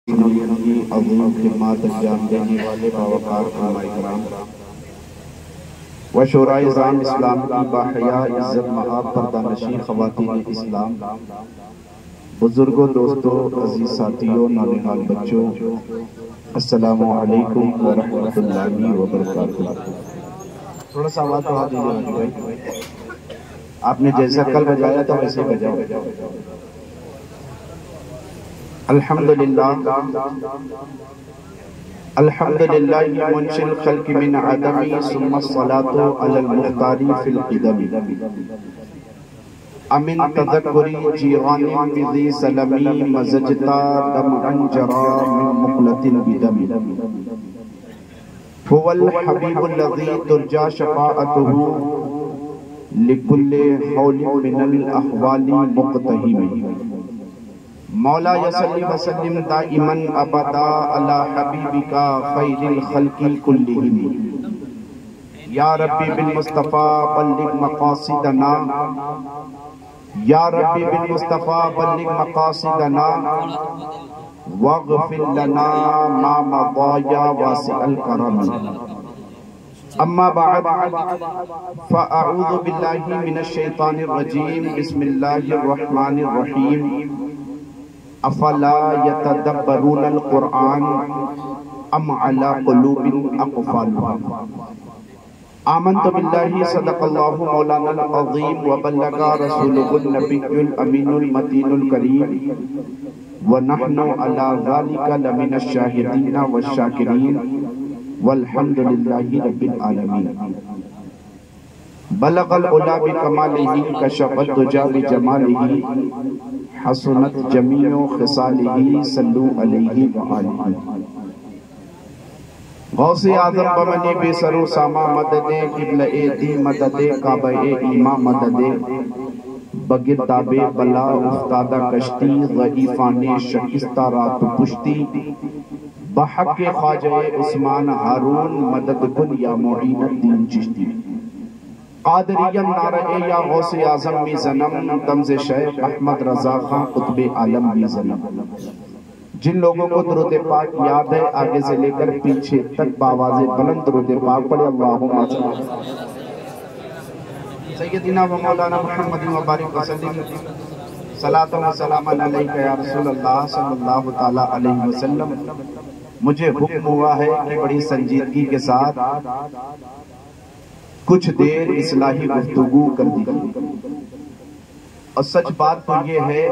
کی عظیم خدمات انجام دینے والے باوقار علماء کرام و شورائے عظام اسلام کی باحیا عزت مآب پردہ نشین خواتین اسلام، بزرگوں، دوستوں، عزیز ساتھیوں، نونہال بچوں، السلام علیکم ورحمۃ اللہ وبرکاتہ۔ تھوڑا سا آواز بڑھا دیجیے بھائی، آپ نے جیسا کل بجایا تھا ویسے بجاؤ۔ الحمدللہ الحمدللہ منشی الخلق من عدمی ثم الصلاة علی المختار فی القدم امن تذکری جیغان بذی سلمی مزجتا دمعا جرا من مقلت بدم هو الحبیب الذی ترجا شفاعته لکل حول من الاحوال مقتہم۔ مولا یصلی وسلم دائما ابدا علی حبیبکا خیر الخلق کلہم۔ یا ربی بالمصطفیٰ بلغ مقاصدنا، یا ربی بالمصطفیٰ بلغ مقاصدنا واغفر لنا ما مضى یا واسع الکرم۔ اما بعد فاعوذ باللہ من الشیطان الرجیم، بسم اللہ الرحمن الرحیم۔ افلا یتدبرون القرآن ام علی قلوب اقفالها۔ آمنت باللہ صدق اللہ مولانا العظیم وبلغ رسولہ النبی الامین المتین الکریم ونحن علی ذلک لمن الشاہدین والشاکرین والحمد للہ رب العالمین۔ بلغ العلا بکمالہ کشف الدجا بجمالہ حسنت جمیع خصالہ صلو علیہ وآلہ۔ غوث اعظم بمنی بے سر و ساما مددے، قبلہ دی مددے، کعبہ ایمان مددے، بگرداب بلا افتادہ کشتی، ضعیفان شکستہ رات پشتی، بحق خواجہ عثمان ہارون مدد کن یا معین الدین چشتی۔ قادریم نعرہ یا غوث اعظم بھی زنم، دمز شیخ احمد رضا خان قطب عالم بھی زنم۔ جن لوگوں کو درود پاک یاد ہے آگے سے لے کر پیچھے تک باواز بلند درود پاک پڑھے۔ اللہم سیدنا و مولانا محمد و بارک وسلم، صلاۃ و سلام علیکہ یا رسول اللہ صلی اللہ تعالیٰ علیہ وسلم۔ مجھے حکم ہوا ہے کہ بڑی سنجیدگی کے ساتھ کچھ دیر اصلاحی گفتگو کر دیجیے، اور سچ بات تو یہ ہے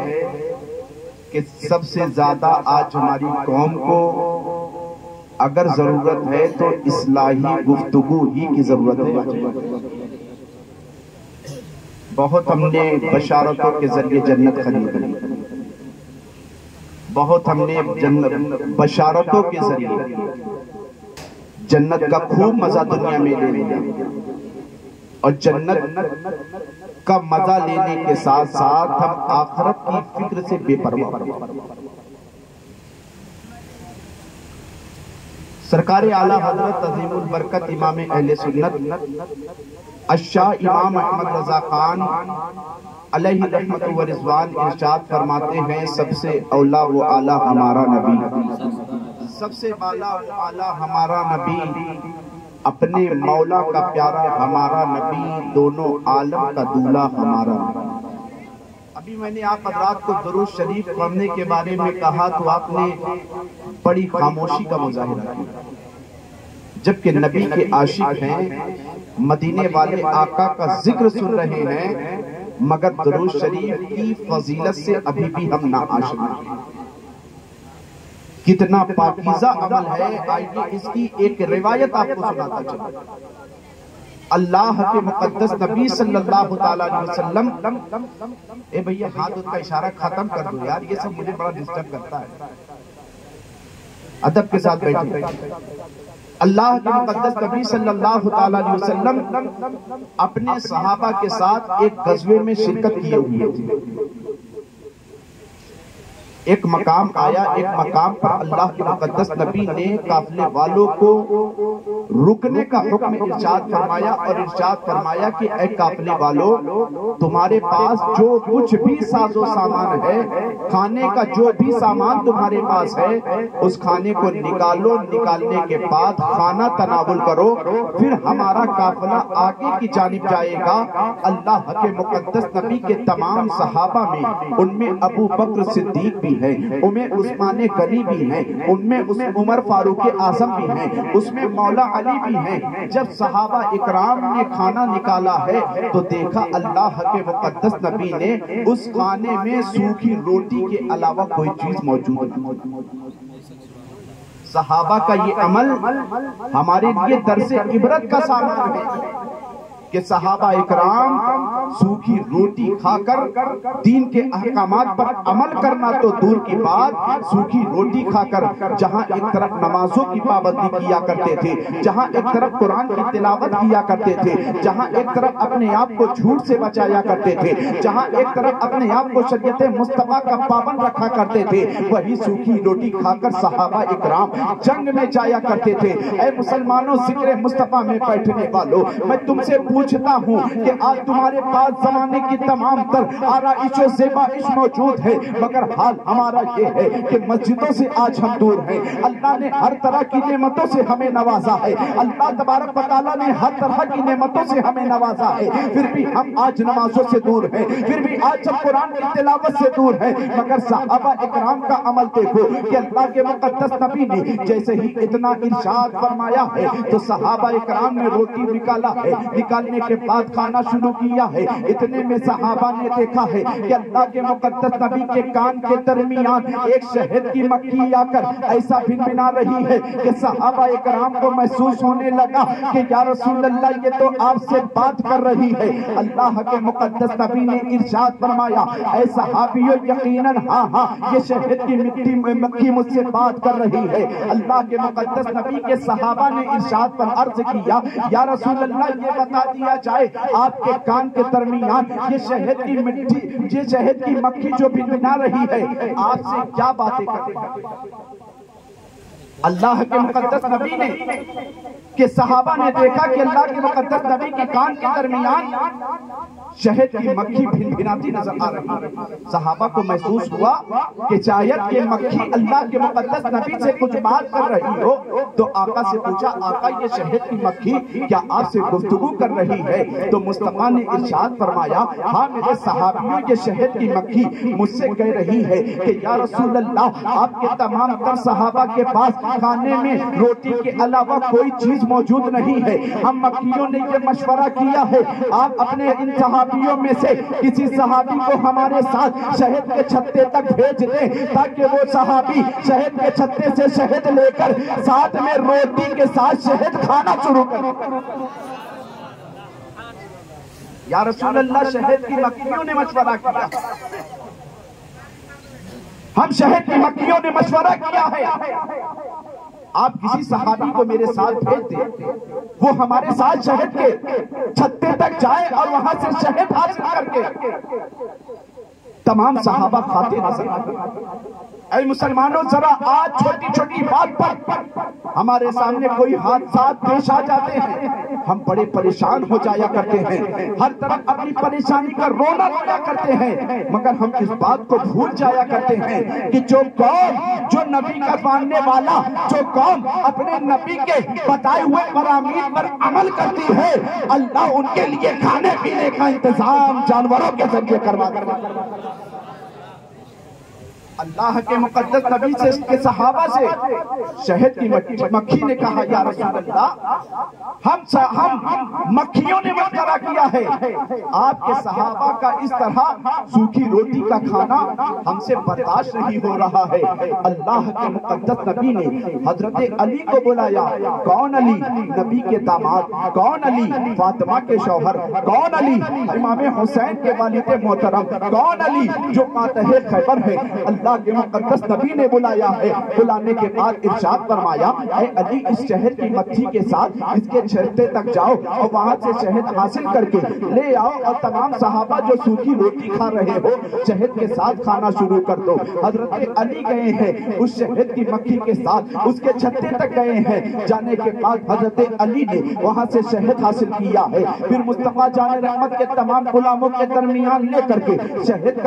کہ سب سے زیادہ آج ہماری قوم کو اگر ضرورت ہے تو اصلاحی گفتگو ہی کی ضرورت ہے۔ بہت ہم نے بشارتوں کے ذریعے جنت خرید لی، بہت ہم نے بشارتوں کے ذریعے جنت کا خوب مزہ دنیا میں لے لیا، اور جنت کا مزہ لینے کے ساتھ ساتھ ہم آخرت کی فکر سے بے پرواہ۔ سرکار اعلیٰ حضرت عظیم البرکت امام اہل سنت الشاہ امام احمد رضا خان علیہ رحمت و رضوان ارشاد فرماتے ہیں، سب سے اولا و اعلیٰ ہمارا نبی، سب سے بالا و اعلیٰ ہمارا نبی، اپنے مولا کا پیارا ہمارا نبی، دونوں عالم کا دولہ ہمارا نبی۔ ابھی میں نے آپ حضرات کو درود شریف پڑھنے کے بارے میں کہا تو آپ نے بڑی خاموشی کا مظاہرہ کیا، جبکہ نبی کے عاشق ہیں، مدینے والے آقا کا ذکر سن رہے ہیں، مگر درود شریف کی فضیلت سے ابھی بھی ہم ناآشنا ہیں۔ کتنا پاکیزہ عمل ہے، آئیے اس کی ایک روایت آپ کو سناتا چلا۔ اللہ کے مقدس نبی صلی اللہ تعالیٰ علیہ وسلم، اے بھئیہ ہاتھ کا اشارہ ختم کر دو یار، یہ سب مجھے بڑا ڈسٹرب کرتا ہے، ادب کے ساتھ بیٹھے۔ اللہ کے مقدس نبی صلی اللہ تعالیٰ علیہ وسلم اپنے صحابہ کے ساتھ ایک غزوے میں شرکت کیے ہوئے تھے۔ ایک مقام آیا، ایک مقام پر اللہ کے مقدس نبی نے قافلے والوں کو رکنے کا حکم ارشاد فرمایا اور ارشاد فرمایا کہ اے قافلے والو تمہارے پاس جو کچھ بھی ساز و سامان ہے، کھانے کا جو بھی سامان تمہارے پاس ہے، اس کھانے کو نکالو، نکالنے کے بعد کھانا تناول کرو، پھر ہمارا قافلہ آگے کی جانب جائے گا۔ اللہ کے مقدس نبی کے تمام صحابہ میں، ان میں ابو بکر صدیق بھی ہے، ان میں عثمان غنی بھی ہیں، ان میں عمر فاروق اعظم بھی ہیں، اس میں مولا علی بھی ہیں۔ جب صحابہ اکرام نے کھانا نکالا ہے تو دیکھا اللہ کے مقدس نبی نے اس کھانے میں سوکھی روٹی کے علاوہ کوئی چیز موجود نہیں۔ صحابہ کا یہ عمل ہمارے لیے درس عبرت کا سامان ہے کہ صحابہ اکرام سوکھی روٹی کھا کر دین کے احکامات پر عمل کرنا تو دور کی بات، سوکھی روٹی کھا کر جہاں ایک طرف نمازوں کی پابندی کیا کرتے تھے، جہاں ایک طرف قرآن کی تلاوت کیا کرتے تھے، جہاں ایک طرف اپنے آپ کو جھوٹ سے بچایا کرتے تھے، جہاں ایک طرف اپنے آپ کو شریعت مصطفیٰ کا پابند رکھا کرتے تھے، وہی سوکھی روٹی کھا کر صحابہ اکرام جنگ میں جایا کرتے تھے۔ اے مسلمانوں، ذکر مصطفیٰ میں بیٹھنے والوں، میں تم سے پوچھتا ہوں کہ آج تمہارے پاس زمانے کی تمام تر آرائش و زیبائش موجود ہے، مگر حال ہمارا یہ ہے کہ مسجدوں سے آج ہم دور ہیں۔ اللہ نے ہر طرح کی نعمتوں سے ہمیں نوازا ہے، اللہ تبارک و تعالیٰ نے ہر طرح کی نعمتوں سے ہمیں نوازا ہے، پھر بھی ہم آج نمازوں سے دور ہیں، پھر بھی آج ہم قرآن کی تلاوت سے دور ہیں۔ مگر صحابہ اکرام کا عمل دیکھو کہ اللہ کے مقدس نبی نے جیسے ہی اتنا ارشاد فرمایا ہے تو صحابہ اکرام نے روٹی نکالا ہے، نکالنے کے بعد کھانا شروع کیا ہے۔ اتنے میں صحابہ نے دیکھا ہے کہ اللہ کے مقدس نبی کے کان کے درمیان ایک شہد کی مکھی آ کر ایسا بھنبھنا رہی ہے کہ صحابہ اکرام کو محسوس ہونے لگا کہ یا رسول اللہ یہ تو آپ سے بات کر رہی ہے۔ اللہ کے مقدس نبی نے ارشاد فرمایا اے صحابیو یقیناً ہاں ہاں یہ شہد کی مکھی مجھ سے بات کر رہی ہے۔ اللہ کے مقدس نبی کے صحابہ نے ارشاد پر عرض کیا یا رسول اللہ یہ بتا دیا جائے آپ کے کان کے درمیان یہ شہد کی مکھی جو بھنبھنا رہی ہے آپ سے کیا باتیں کرتے ہیں؟ اللہ کے مقدس نبی نے کہ صحابہ نے دیکھا کہ اللہ کے مقدس نبی کے کان کے درمیان شہد کی مکھی بھنبھناتی نظر آ رہی ہے۔ صحابہ کو محسوس ہوا کہ شاید کہ مکھی اللہ کے مقدس نبی سے کچھ بات کر رہی ہو، تو آقا سے پوچھا آقا یہ شہد کی مکھی کیا آپ سے گفتگو کر رہی ہے؟ تو مصطفیٰ نے ارشاد فرمایا ہاں میرے صحابیوں یہ شہد کی مکھی مجھ سے کہہ رہی ہے کہ یا رسول اللہ آپ کے تمام تر صحابہ کے پاس کھانے میں روٹی کے علاوہ کوئی چیز موجود نہیں ہے، ہم مکیوں نے یہ مشورہ کیا ہے آپ اپنے ان صحابیوں میں سے کسی صحابی کو ہمارے ساتھ شہد کے چھتے تک بھیج دیں تاکہ وہ صحابی شہد کے چھتے سے شہد لے کر ساتھ میں روٹی کے ساتھ شہد کھانا شروع کریں۔ یا رسول اللہ شہد کی مکیوں نے مشورہ کیا، ہم شہد کی مکیوں نے مشورہ کیا ہے، آپ کسی صحابی کو میرے ساتھ بھیج دیں وہ ہمارے ساتھ شہد کے چھتے تک جائے اور وہاں سے شہد حاصل کر کے تمام صحابہ کھاتے نظر آتے۔ اے مسلمانوں ذرا آج چھوٹی چھوٹی بات پر ہمارے سامنے کوئی حادثات پیش آ جاتے ہیں ہم بڑے پریشان ہو جایا کرتے ہیں، ہر طرف اپنی پریشانی کا رونا رویا کرتے ہیں، مگر ہم اس بات کو بھول جایا کرتے ہیں کہ جو قوم جو نبی کا ماننے والا، جو قوم اپنے نبی کے بتائے ہوئے فرامین پر عمل کرتی ہے اللہ ان کے لیے کھانے پینے کا انتظام جانوروں کے ذریعے کروا کروا اللہ کے مقدس نبی سے اس کے صحابہ سے شہد کی مکھی نے کہا یا رسول اللہ ہم مکھیوں نے مشورہ کیا ہے آپ کے صحابہ کا اس طرح سوکھی روٹی کا کھانا ہم سے برداشت نہیں ہو رہا ہے۔ اللہ کے مقدس نبی نے حضرت علی کو بلایا، کون علی؟ نبی کے داماد، کون علی؟ فاطمہ کے شوہر، کون علی؟ امام حسین کے والد محترم، کون علی جو فاتح خیبر ہے؟ اللہ کے مقدس نبی نے بلایا ہے۔ بلانے کے بعد ارشاد فرمایا اے علی اس شہد کی مکھی کے ساتھ اس کے چھتے تک جاؤ اور وہاں سے شہد حاصل کر کے لے آؤ اور تمام صحابہ جو سوکھی روٹی کھا رہے ہو شہد کے ساتھ کھانا شروع کر دو۔ حضرت علی گئے ہیں اس شہد کی مکھی کے ساتھ اس کے چھتے تک گئے ہیں۔ جانے کے بعد حضرت علی نے وہاں سے شہد حاصل کیا ہے۔ پھر مصطفیٰ جان رحمت کے تمام غلاموں کے درمیان لے کر کے شہد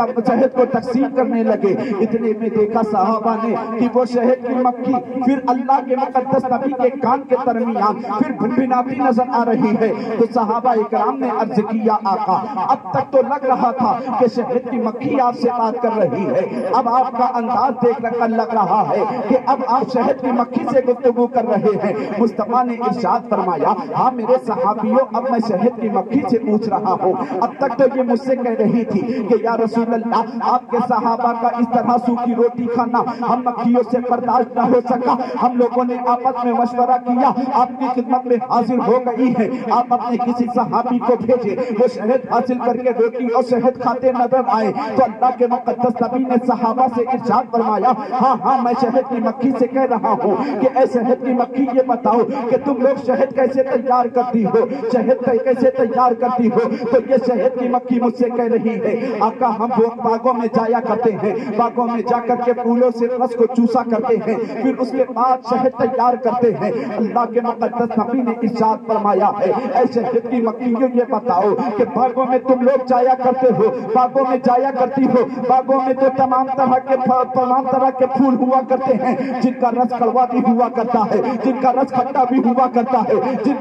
کو تقسیم کرنے لگے۔ اتنے میں دیکھا صحابہ نے کہ وہ شہد کی مکھی پھر اللہ کے مقدس نبی کے کان کے درمیان پھر بھنبھناتی نظر آ رہی ہے۔ تو صحابہ اکرام نے عرض کیا آقا اب تک تو لگ رہا تھا کہ شہد کی مکھی آپ سے بات کر رہی ہے، اب آپ کا انداز دیکھ کر لگ رہا ہے کہ اب آپ شہد کی مکھی سے گفتگو کر رہے ہیں۔ مصطفیٰ نے ارشاد فرمایا ہاں میرے صحابیوں اب میں شہد کی مکھی سے پوچھ رہا ہوں، اب تک تو یہ مجھ سے کہہ رہی تھی کہ یا رسول اللہ آپ کے صحابہ کا اس طرح سوکھی روٹی کھانا ہم مکھیوں سے برداشت نہ ہو سکا، ہم لوگوں نے آپس میں مشورہ کیا آپ کی خدمت میں حاضر ہو گئی ہے، آپ اپنے کسی صحابی کو بھیجے وہ شہد حاصل کر کے روٹی اور شہد کھاتے نظر آئے۔ تو اللہ کے مقدس نبی نے صحابہ سے ارشاد فرمایا ہاں میں شہد کی مکھی سے کہہ رہا ہوں کہ اے شہد کی مکھی یہ بتاؤ کہ تم لوگ شہد کیسے تیار کرتی ہو، شہد کیسے تیار کرتی ہو؟ تو یہ شہد کی مکھی مجھ سے کہہ رہی ہے آقا ہم باغوں میں جایا کرتے ہیں، باغوں میں جا کر کے پھولوں سے رس کو چوسا کرتے ہیں، پھر اس کے بعد شہد تیار کرتے ہیں۔ اللہ کے مقدس نبی نے ارشاد فرمایا ہے اے شہد کی مکھی یہ بتاؤ کہ باغوں میں تم لوگ جایا کرتے ہو، باغوں میں جایا کرتی ہو، باغوں میں تو تمام طرح کے پھول ہوا کرتے ہیں جن کا رس کڑوا بھی ہوا کرتا ہے، جن کا رس کھٹا بھی ہوا کرتا ہے، جن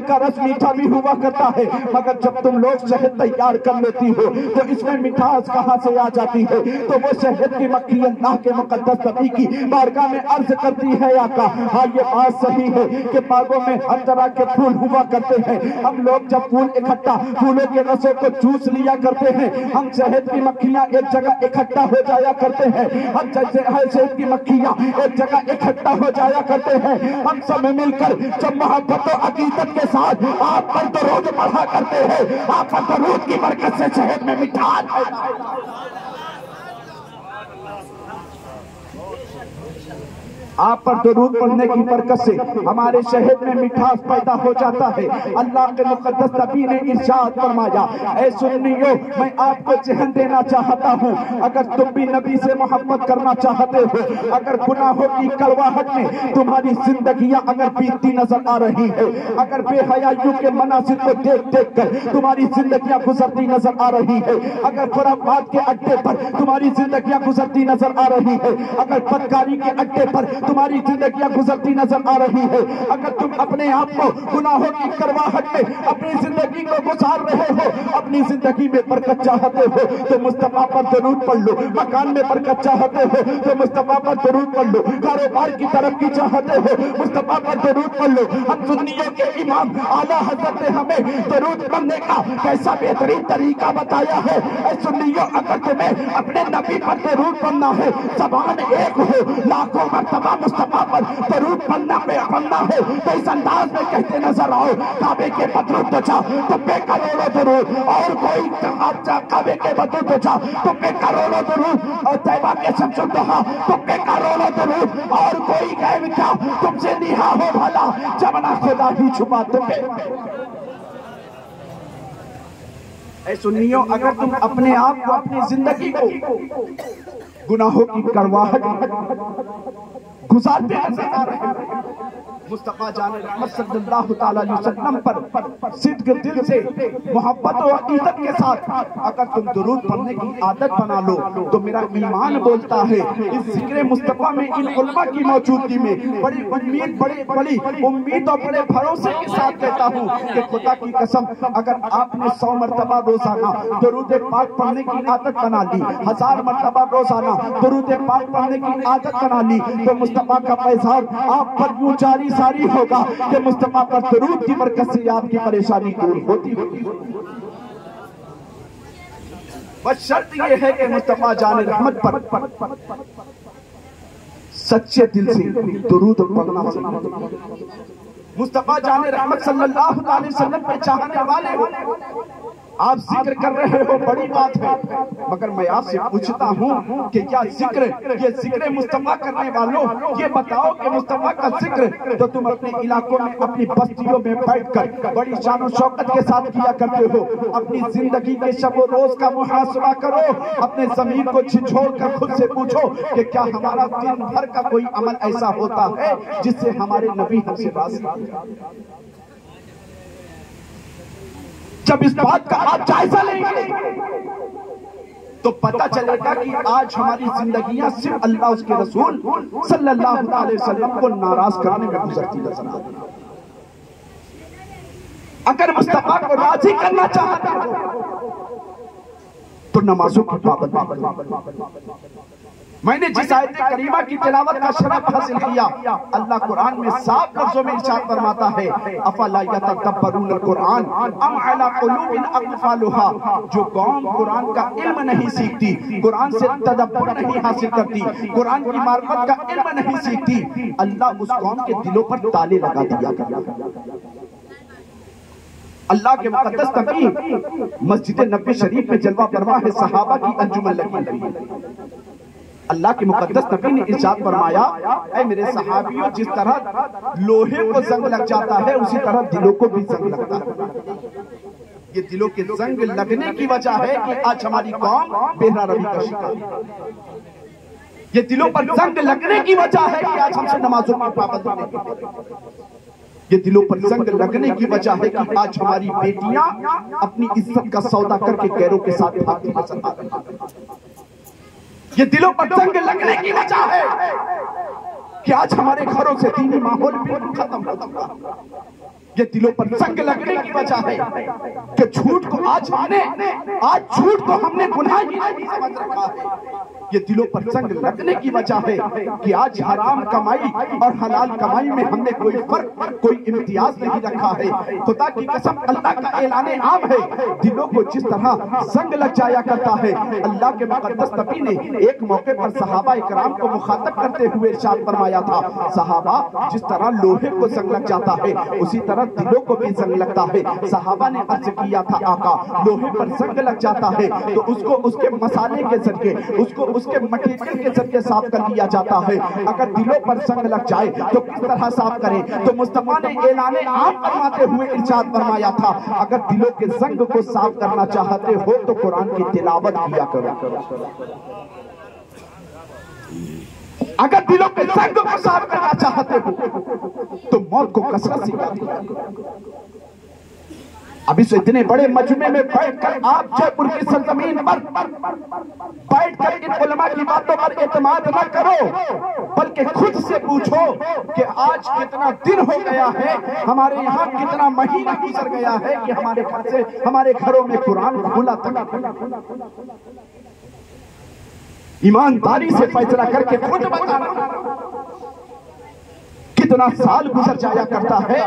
کا رس میٹھا بھی ہوا کرتا ہے، مگر جب تم لوگ شہد تیار کر لیتی ہو تو اس میں مٹھاس کہاں سے آ جاتی ہے؟ تو وہ شہد کی مکھی اللہ کے مقدس نبی کی بارگاہ میں عرض کرتی ہے آقا ہاں یہ بات صحیح ہے کہ باغوں میں ہر طرح کے پھول ہوا کرتے ہیں، ہم لوگ جب پھولوں کے رسوں کو چوس لیا کرتے ہیں، ہم شہد کی مکھیاں ایک جگہ اکٹھا ہو جایا کرتے ہیں، ہم شہد کی مکھیاں ایک جگہ اکٹھا ہو جایا کرتے ہیں، ہم سب مل کر جب محبت و عقیدت کے ساتھ آپ پر درود پڑھا کرتے ہیں، آپ پر درود کی برکت سے شہد میں مٹھاس آپ پر درود پڑھنے کی برکت سے ہمارے شہد میں مٹھاس پیدا ہو جاتا ہے۔ اللہ کے مقدس نبی نے ارشاد فرمایا اے سنیو میں آپ کو ذہن دینا چاہتا ہوں اگر تم بھی نبی سے محبت کرنا چاہتے ہو، اگر گناہوں کی کڑواہٹ میں تمہاری زندگیاں اگر بیتتی نظر آ رہی ہے، اگر بے حیائیوں کے مناظر کو دیکھ دیکھ کر تمہاری زندگیاں گزرتی نظر آ رہی ہے، اگر خرافات کے اڈے پر تمہاری زندگیاں گزرتی نظر آ رہی ہے، اگر بدکاری کے اڈے پر تمہاری زندگیاں گزرتی نظر آ رہی ہے، اگر تم اپنے آپ کو گناہوں کی کڑواہٹ میں اپنی زندگی کو گزار رہے ہو، اپنی زندگی میں برکت چاہتے ہو تو مصطفیٰ پر درود پڑھ لو، مکان میں برکت چاہتے ہو تو مصطفیٰ پر درود پڑھ لو، کاروبار کی ترقی چاہتے ہو مصطفیٰ پر درود پڑھ لو۔ ہم سنیوں کے امام اعلیٰ حضرت نے ہمیں درود پڑھنے کا کیسا بہترین طریقہ بتایا ہے۔ اے سنیوں اگر تمہیں اپنے نبی پر درود پڑھنا ہے، زبان ایک ہو لاکھوں مرتبہ مصطفیٰ پر درود پڑھنا ہے تو اس انداز میں کہتے نظر آؤ کعبے کے بدرود تو جا تم پہ کروڑوں درود، اور کوئی کعبے کے بدرود تو جا تم پہ کروڑوں درود، اور طیبہ کے شمس الضحیٰ تم پہ کروڑوں درود، اور کوئی غیب کیا تم سے نہا ہو بھلا جبنا خدا ہی چھپا تم پہ۔ اے سنیوں اگر تم اپنے آپ کو اپنی زندگی کو گناہوں کی کڑواہٹ گزارتے نظر آ رہے ہیں، مصطفیٰ جان رحمت صلی اللہ تعالیٰ علیہ وسلم پر صدق دل سے محبت و عقیدت کے ساتھ اگر تم درود پڑھنے کی عادت بنا لو تو میرا ایمان بولتا ہے اس ذکر مصطفیٰ میں ان علماء کی موجودگی میں بڑی امید اور بڑے بھروسے کے ساتھ کہتا ہوں کہ خدا کی قسم اگر آپ نے 100 مرتبہ روزانہ درود پاک پڑھنے کی عادت بنا لی، 1000 مرتبہ روزانہ درود پاک پڑھنے کی عادت بنا لی تو مصطفیٰ کا پیغام آپ پر یوں جاری ساری ہوگا کہ مصطفیٰ پر درود کی برکت سے آپ کی پریشانی دور ہوتی ہوگی۔ بس شرط یہ ہے کہ مصطفیٰ جان رحمت پر سچے دل سے درود پڑھنا چاہیے، مصطفیٰ جان رحمت صلی اللہ علیہ وسلم پہ چاہنے والے ہو آپ ذکر کر رہے ہو بڑی بات ہے، مگر میں آپ سے پوچھتا ہوں کہ کیا یہ ذکر مصطفیٰ کرنے والوں یہ بتاؤ کہ مصطفیٰ کا ذکر تو تم اپنے علاقوں میں اپنی بستیوں میں بیٹھ کر بڑی شان و شوکت کے ساتھ کیا کرتے ہو، اپنی زندگی کے شب و روز کا محاسبہ کرو، اپنے ضمیر کو جھنجھوڑ کر خود سے پوچھو کہ کیا ہمارا دن بھر کا کوئی عمل ایسا ہوتا ہے جس سے ہمارے نبی ہم سے راضی ہو جائے؟ جب اس بات کا آپ جائزہ لیں گے تو پتہ چلے گا کہ آج ہماری زندگیاں صرف اللہ اس کے رسول صلی اللہ علیہ وسلم کو ناراض کرنے میں گزرتی نظر آتی ہیں۔ اگر مصطفیٰ کو راضی کرنا چاہتے ہو تو نمازوں کی پابندی۔ میں نے جس آیت کریمہ کی تلاوت کا شرف حاصل کیا، اللہ قرآن میں صاف لفظوں میں ارشاد فرماتا ہے افلا یتدبرون القرآن ام علی قلوب اقفالها، جو قوم قرآن کا علم نہیں سیکھتی، قرآن سے تدبر نہیں حاصل کرتی، قرآن کی معرفت کا علم نہیں سیکھتی، اللہ اس قوم کے دلوں پر تالے لگا دیا کرتا ہے۔ اللہ کے مقدس نبی مسجد نبوی شریف میں جلوہ فرما ہے، صحابہ کی انجمن لگی ہوئی ہے۔ اللہ کے مقدس نبی نے ارشاد فرمایا اے میرے صحابیوں، جس طرح لوہے کو زنگ لگ جاتا ہے اسی طرح دلوں کو بھی زنگ لگتا ہے۔ یہ دلوں کے زنگ لگنے کی وجہ ہے کہ آج ہماری قوم بہرا روی کا شکار ہے۔ یہ دلوں پر زنگ لگنے کی وجہ ہے کہ آج ہم سے نمازوں کی پابندی نہیں ہے۔ یہ دلوں پر زنگ لگنے کی وجہ ہے کہ آج ہماری بیٹیاں اپنی عزت کا سودا کر کے غیروں کے ساتھ بھاگتی نظر آ رہی ہیں۔ یہ دلوں پر زنگ لگنے کی وجہ ہے کہ آج ہمارے گھروں سے دینی ماحول بالکل ختم ہو چکا ہے۔ یہ دلوں پر زنگ لگنے کی وجہ ہے کہ جھوٹ کو آج جھوٹ کو ہم نے گناہ ہی نہیں سمجھ رکھا ہے۔ یہ دلوں پر زنگ لگنے کی وجہ ہے کہ آج حرام کمائی اور حلال کمائی میں ہم نے کوئی فرق، کوئی امتیاز نہیں رکھا ہے۔ خدا کی قسم اللہ کا اعلان عام ہے، دلوں کو جس طرح زنگ لگ جایا کرتا ہے، اللہ کے مقدس نبی نے ایک موقع پر صحابہ اکرام کو مخاطب کرتے ہوئے ارشاد فرمایا تھا صحابہ، جس طرح لوہے کو زنگ لگ جاتا ہے اسی طرح دلوں کو بھی زنگ لگتا ہے۔ صحابہ نے عرض کیا تھا آقا لوہے پر زنگ لگ جاتا ہے تو اس کو اس کے مسالے کے ذریعے، اس کو اس کے مٹیریل کے ذریعے صاف کر لیا جاتا ہے، اگر دلوں پر زنگ لگ جائے تو کس طرح صاف کریں؟ تو مصطفیٰ نے اعلان عام فرماتے ہوئے ارشاد فرمایا تھا اگر دلوں کے زنگ کو صاف کرنا چاہتے ہو تو قرآن کی تلاوت کیا کرو۔ اگر دلوں کے زنگ کو صاف کرنا چاہتے ہو تو موت کو کثرت سے یاد کیا کرو۔ ابھی سے اتنے بڑے مجمع میں بیٹھ کر آپ جے پور کی سرزمین پر بیٹھ کر ان علماء کی باتوں پر اعتماد نہ کرو، بلکہ خود سے پوچھو کہ آج کتنا دن ہو گیا ہے، ہمارے یہاں کتنا مہینہ گزر گیا ہے کہ ہمارے گھروں میں قرآن کھلا تک۔ ایمانداری سے فیصلہ کر کے خود بتانا کتنا سال گزر جایا کرتا ہے۔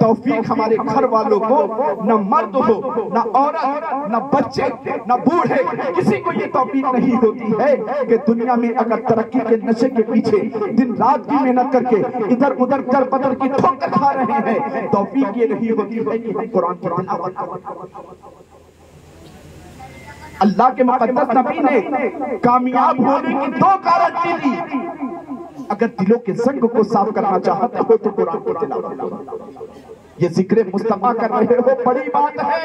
توفیق ہمارے گھر والوں کو، نہ مرد ہو، نہ عورت، نہ بچے، نہ بوڑھے، کسی کو یہ توفیق نہیں ہوتی ہے کہ دنیا میں اگر ترقی کے نشے کے پیچھے دن رات کی محنت کر کے ادھر ادھر در بدر کی ٹھوکر کھا رہے ہیں، توفیق یہ نہیں ہوتی ہے کہ ہم قرآن کی تلاوت کریں۔ اللہ کے مقدس نبی نے کامیاب ہونے کی 2 گارنٹی دی، اگر دلوں کے زنگ کو صاف کرنا چاہتے ہو تو قرآن کو تلاوت کرو۔ یہ ذکر مصطفیٰ کر رہے ہو بڑی بات ہے،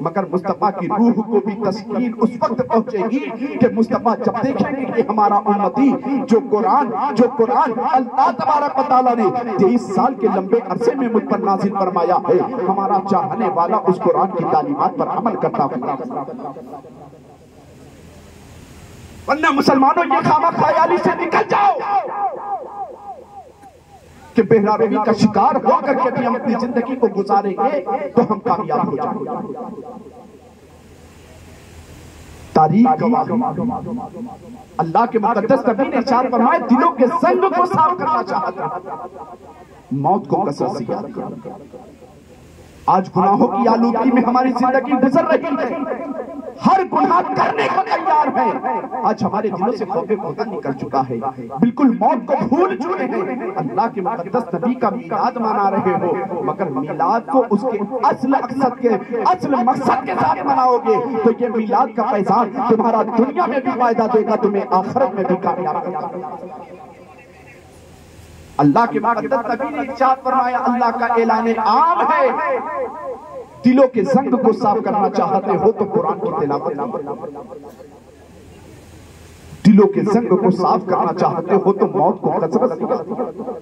مگر مصطفیٰ کی روح کو بھی تسکین اس وقت پہنچے گی کہ مصطفیٰ جب دیکھیں گے کہ ہمارا امتی جو قرآن اللہ تبارک و تعالیٰ نے 23 سال کے لمبے عرصے میں مجھ پر نازل فرمایا ہے، ہمارا چاہنے والا اس قرآن کی تعلیمات پر عمل کرتا ہوا۔ ورنہ مسلمانوں یہ خامہ خیالی سے نکل جاؤ کہ بہرا روی کا شکار ہو کر کے بھی ہم اپنی زندگی کو گزاریں گے تو ہم کامیاب ہو جائیں گے۔ تاریخ گواہ اللہ کے مقدس نبی نے ارشاد فرمایا دلوں کے زنگ کو صاف کرنا چاہتا موت کو کثرت سے یاد کرو۔ آج گناہوں کی آلودگی میں ہماری زندگی گزر رہی ہے، ہر گناہ کرنے کو تیار ہے۔ آج ہمارے دلوں سے خوف خدا نکل چکا ہے، بالکل موت کو بھول چکے ہیں۔ اللہ کے مقدس نبی کا میلاد منا رہے ہو، مگر میلاد کو اس کے اصل مقصد کے ساتھ مناؤ گے تو یہ میلاد کا پیغام تمہارا دنیا میں بھی فائدہ دے گا، تمہیں آخرت میں بھی کامیاب کرے گا۔ اللہ کے مقدس نبی نے ارشاد فرمایا، اللہ کا اعلان عام ہے، دلوں کے زنگ کو صاف کرنا چاہتے ہو تو قرآن کی تلاوت کرو، دلوں کے زنگ کو صاف کرنا چاہتے ہو تو موت کو کثرت کرو۔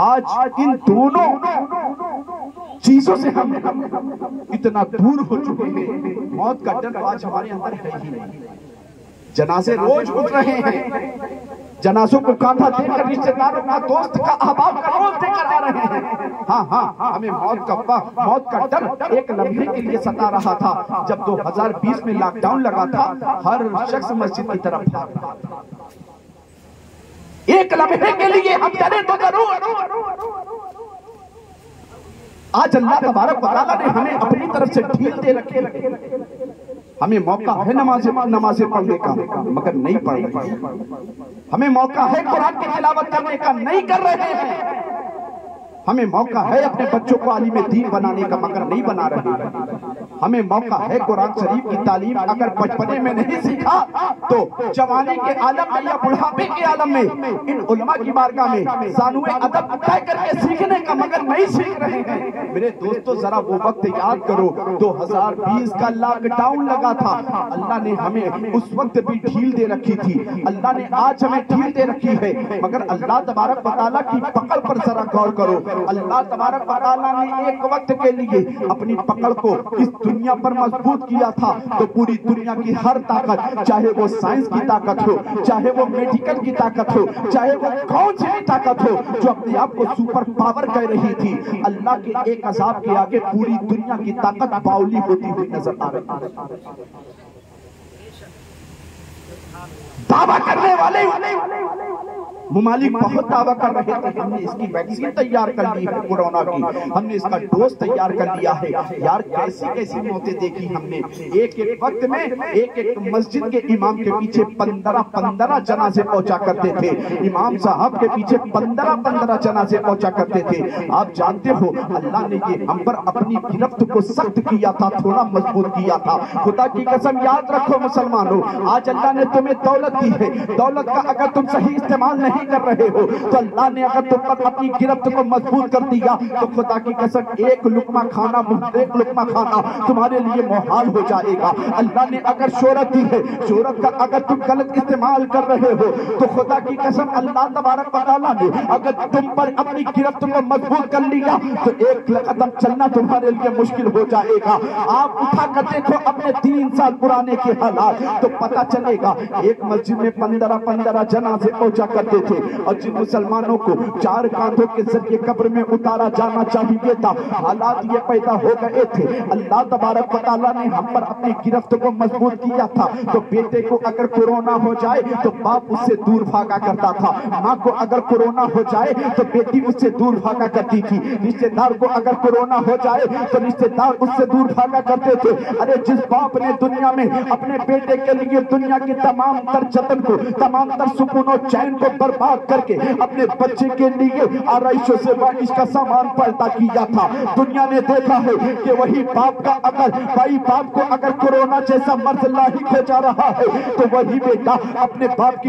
آج ان دونوں چیزوں سے ہم اتنا دور ہو چکے ہیں، موت کا ڈر آج ہمارے اندر ہے ہی نہیں۔ جنازے روز اٹھ رہے ہیں، جنازوں کو کاندھا دے کر رشتہ داروں کا، دوست کا، احباب کا روز دے کر آ رہے ہیں۔ ہاں ہمیں موت کا ڈر ایک لمحے کے لیے ستا رہا تھا جب 2020 میں لاک ڈاؤن لگا تھا، ہر شخص مسجد کی طرف بھاگ رہا تھا۔ ایک لمحے کے لیے ہم ڈرے تو ضرور۔ آج اللہ تبارک و تعالیٰ نے ہمیں اپنی طرف سے ڈھیل دے رکھے، ہمیں موقع ہے نمازیں پڑھنے کا مگر نہیں پڑھ رہے، ہمیں موقع ہے قرآن کی تلاوت کرنے کا نہیں کر رہے ہیں، ہمیں موقع ہے اپنے بچوں کو عالم دین بنانے کا مگر نہیں بنا رہے، ہمیں موقع ہے قرآن شریف کی تعلیم اگر بچپنے میں نہیں سیکھا تو جوانی کے عالم میں یا بڑھاپے کے عالم میں ان علماء کی بارگاہ میں زانوئے ادب طے کر کے سیکھنے کا مگر نہیں سیکھ رہے ہیں۔ میرے دوستو ذرا وہ وقت یاد کرو، 2020 کا لاک ڈاؤن لگا تھا، اللہ نے ہمیں اس وقت بھی ڈھیل دے رکھی تھی، اللہ نے آج ہمیں ڈھیل دے رکھی ہے، مگر اللہ تبارک و تعالیٰ کی پکڑ پر ذرا غور کرو۔ اللہ تبارک و تعالیٰ نے ایک وقت کے لیے اپنی پکڑ کو اس دنیا پر مضبوط کیا تھا تو پوری دنیا کی ہر طاقت، چاہے وہ سائنس کی طاقت ہو، چاہے وہ میڈیکل کی طاقت ہو، چاہے وہ کون سی بھی طاقت ہو جو اپنے آپ کو سپر پاور کہہ رہی تھی، اللہ کے ایک عذاب کے آگے پوری دنیا کی طاقت باولی ہوتی ہوئی نظر آ رہی ہے۔ دعویٰ کرنے والے ممالک بہت دعویٰ کر رہے تھے، ہم نے اس کی ویکسین تیار کر لی ہے کورونا کی، ہم نے اس کا ڈوز تیار کر لیا ہے۔ یار کیسی موتیں دیکھی ہم نے، ایک وقت میں ایک مسجد کے امام کے پیچھے 15 جنازے پہنچا کرتے تھے، امام صاحب کے پیچھے 15 جنازے پہنچا کرتے تھے۔ آپ جانتے ہو اللہ نے یہ ہم پر اپنی گرفت کو سخت کیا تھا، تھوڑا مضبوط کیا تھا۔ خدا کی قسم یاد رکھو مسلمانوں، آج اللہ نے تمہیں دولت دی ہے، دولت کا اگر تم صحیح استعمال نہیں کر رہے ہو تو اللہ نے اگر تم پر اپنی گرفت کو مضبوط کر دیا تو خدا کی قسم ایک لقمہ کھانا تمہارے لیے محال ہو جائے گا۔ اللہ نے اگر شہرت دی ہے، شہرت کا اگر تم غلط استعمال کر رہے ہو تو خدا کی قسم اللہ تبارک و تعالیٰ نے اگر تم پر اپنی گرفت کو مضبوط کر لیا تو ایک قدم چلنا تمہارے لیے مشکل ہو جائے گا۔ آپ اٹھا کر دیکھو اپنے 3 سال پرانے کے حالات تو پتہ چلے گا، ایک مسجد میں 15 جنازے پہنچا کرتے تھے اور جن مسلمانوں کو 4 کاندھوں کے ذریعے قبر میں اتارا جانا چاہیے تھا، حالات یہ پیدا ہو گئے تھے۔ اللہ تبارک و تعالیٰ نے ہم پر اپنی گرفت کو مضبوط کیا تھا تو بیٹے کو اگر کورونا ہو جائے تو باپ اس سے دور بھاگا کرتا تھا، ماں کو اگر کورونا ہو جائے تو بیٹی اس سے دور بھاگا کرتی تھی، رشتے دار کو اگر کورونا ہو جائے تو رشتے دار اس سے دور بھاگا کرتے تھے۔ ارے جس باپ نے دنیا میں اپنے بیٹے کے لیے دنیا کی تمام تر جتن کو، تمام تر سکون و چین کو برباد کر کے اپنے بچے کے لیے آرائش و زیبائش کا سامان پیدا کیا تھا، دنیا نے دیکھا ہے کہ وہی باپ کا باپ کو اگر کورونا جیسا مرض لاحق ہو جا رہا ہے تو وہی بیٹا اپنے باپ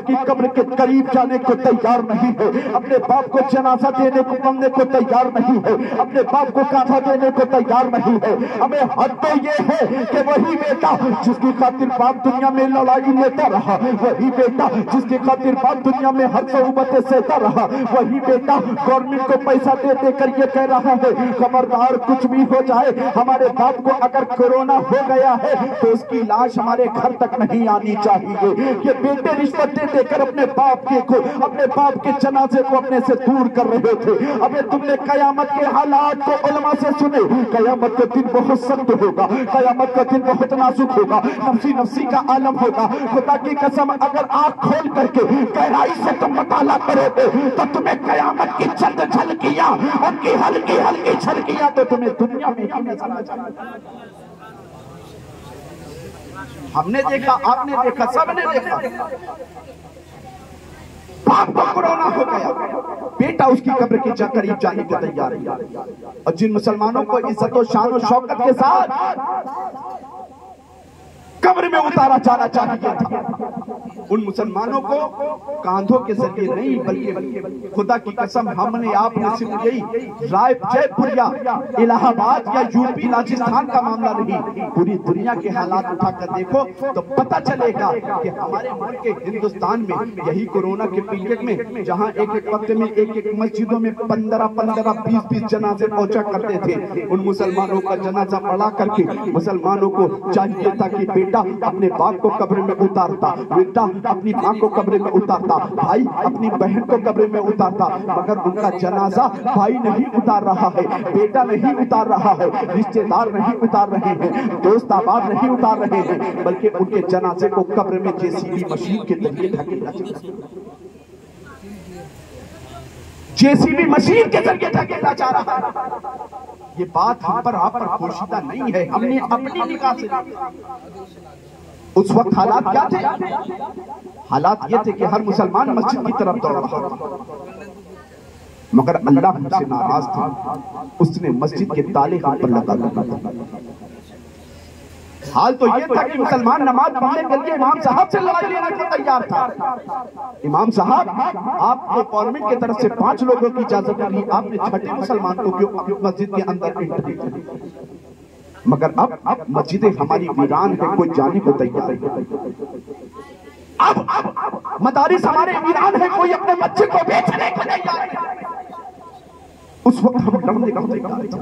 کی قبر کے قریب جانے کو تیار نہیں ہے، اپنے باپ کو جنازہ دینے کو بننے کو تیار نہیں ہے، اپنے باپ کو کاندھا دینے کو تیار نہیں ہے۔ ہمیں حد تو یہ ہے کہ وہی بیٹا جس کی خاطر باپ دنیا میں لڑائی لیتا رہا، وہی بیٹا جس کی خاطر باپ دنیا میں ہر صعوبتیں سہتا رہا، وہی بیٹا گورنمنٹ کو پیسہ دے کر یہ کہہ رہا ہے خبردار کچھ بھی ہو جائے ہمارے باپ کو اگر کورونا ہو گیا ہے تو اس کی لاش ہمارے گھر تک نہیں آنی چاہیے۔ یہ بیٹے رشوت دے کر اپنے باپ کے جنازے کو اپنے سے دور کر رہے تھے۔ ابھی تم نے قیامت کے حالات کو علماء سے سنے، قیامت کا دن بہت سخت ہوگا، قیامت کا دن بہت نازک ہوگا، نفسی کا عالم ہوگا۔ خدا کی قسم اگر آنکھ کھول کر کے گہرائی سے تم مطالعہ کرو گے تو تمہیں قیامت کی چند جھلکیاں، ان کی ہلکی ہلکی جھلکیاں تو تمہیں دنیا میں ہی نظر آ جائیں گی۔ ہم نے دیکھا، آپ نے دیکھا، سب نے دیکھا، باپ کو کورونا ہو گیا، بیٹا اس کی قبر کے قریب جانے کو تیار ہے، اور جن مسلمانوں کو عزت و شان و شوکت کے ساتھ قبر میں اتارا جانا چاہیے تھا، ان مسلمانوں کو کاندھوں کے ذریعے نہیں بلکہ خدا کی قسم ہم نے آپ نے صرف یہی رائے جے پور یا الہ آباد یا یو پی راجستھان کا معاملہ نہیں، پوری دنیا کے حالات اٹھا کر دیکھو تو پتہ چلے گا کہ ہمارے ملک کے ہندوستان میں یہی کورونا کے پیریڈ میں جہاں ایک ایک وقت میں ایک ایک مسجدوں میں 15-20 جنازے پہنچا کرتے تھے، ان مسلمانوں کا جنازہ پڑھا کر کے مسلمانوں کو چاہیے تھا کہ بیٹا اپنے باپ کو قبر میں اتارتا، بیٹا اپنی ماں کو قبر میں اتارتا، بھائی اپنی بہن کو قبر میں اتارتا، مگر ان کا جنازہ بھائی نہیں اتار رہا ہے، بیٹا نہیں اتار رہا ہے، رشتہ دار نہیں اتار رہے ہیں، دوست احباب نہیں اتار رہے ہیں، بلکہ ان کے جنازے کو قبر میں JCB مشین کے ذریعے ڈھکیلا جاتا ہے، JCB مشین کے ذریعے ڈھکیلا جا رہا ہے۔ یہ بات ہم پر آپ پر پوشیدہ نہیں ہے، ہم نے اپنی نگاہ سے دیکھا۔ اس وقت حالات کیا تھے؟ حالات یہ تھے کہ ہر مسلمان مسجد کی طرف دوڑ رہا تھا، مگر اللہ ہم سے ناراض تھا، اس نے مسجد کے تالے ہم پر لگا دیا۔ حال تو یہ تھا کہ مسلمان نماز پڑھنے کے لیے امام صاحب سے لڑائی لینے کو تیار تھا۔ امام صاحب آپ کو گورنمنٹ کی طرف سے 5 لوگوں کی اجازت دی، آپ نے 6 مسلمان کو کیوں مسجد کے اندر انٹری کی؟ مگر اب مسجدیں ہماری ویران ہے، کوئی جانے کو تیار ہے۔ اب مدارس ہمارے ویران ہے، کوئی اپنے بچے کو بیچنے کو تیار ہے۔ اس وقت ہم ڈرنے کا تیار تھے۔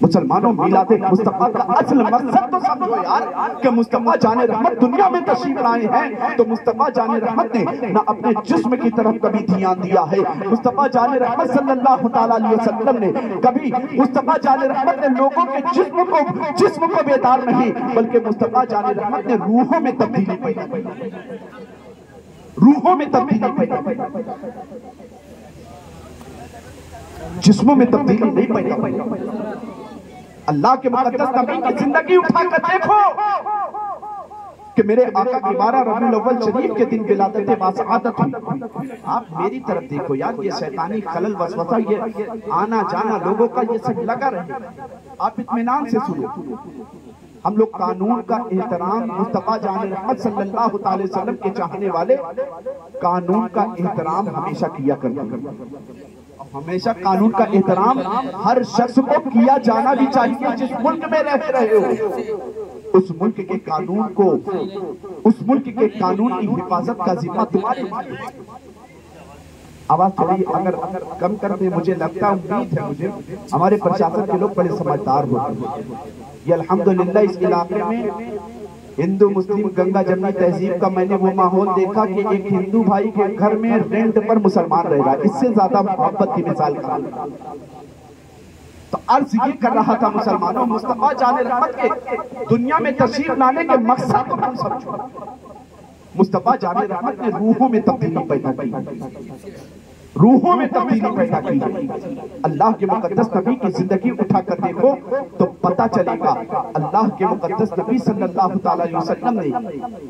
مسلمانوں میلاد مصطفیٰ کا اصل مقصد تو سمجھو یار کہ مصطفیٰ جان رحمت دنیا میں تشریف لائے ہیں، تو مصطفیٰ جان رحمت نے نہ اپنے جسم کی طرف کبھی دھیان دیا ہے، مصطفیٰ جان رحمت صلی اللہ تعالیٰ علیہ وسلم نے کبھی مصطفیٰ جان رحمت نے لوگوں کے جسم کو بیدار نہیں، بلکہ مصطفیٰ جان رحمت نے روحوں میں تبدیلی پیدا کی، روحوں میں تبدیلی پیدا کی، جسموں میں تبدیلی نہیں پیدا کی۔ اللہ کے مقدس نبی کی زندگی اٹھا کر دیکھو کہ میرے آقا کی 12 ربیع الاول شریف کے دن ولادت باسعادت ہوئی۔ آپ میری طرف دیکھو یار، یہ شیطانی خلل وسوسہ، یہ آنا جانا لوگوں کا یہ سب لگا رہے، آپ اطمینان سے سنو۔ ہم لوگ قانون کا احترام، مصطفیٰ جان رحمت صلی اللہ تعالی وسلم کے چاہنے والے قانون کا احترام ہمیشہ کیا کرتے ہیں، ہمیشہ قانون کا احترام ہر شخص کو کیا جانا بھی چاہیے۔ جس ملک میں رہ رہے ہو اس ملک کے قانون کو، اس ملک کے قانون کی حفاظت کا ذمہ تمہارے ہے۔ آواز تھوڑی اگر کم کر دیں، مجھے لگتا امید ہے مجھے ہمارے پرشاسن کے لوگ بڑے سمجھدار ہوتے ہیں۔ یہ الحمدللہ اس علاقے میں ہندو مسلم گنگا جمنی تہذیب کا میں نے وہ ماحول دیکھا کہ ایک ہندو بھائی کے گھر میں رینٹ پر مسلمان رہ رہا ہے، اس سے زیادہ محبت کی مثال کا۔ تو عرض یہ کر رہا تھا مسلمانوں، مصطفیٰ جان رحمت کے دنیا میں تشریف لانے کے مقصد کو ہم سمجھو۔ مصطفیٰ جان رحمت نے روحوں میں تبدیلی پیدا کی، روحوں میں تبدیلی پیدا کی۔ اللہ کے مقدس نبی کی زندگی اٹھا کر دیکھو تو پتہ چلے گا، اللہ کے مقدس نبی صلی اللہ تعالی علیہ وسلم نے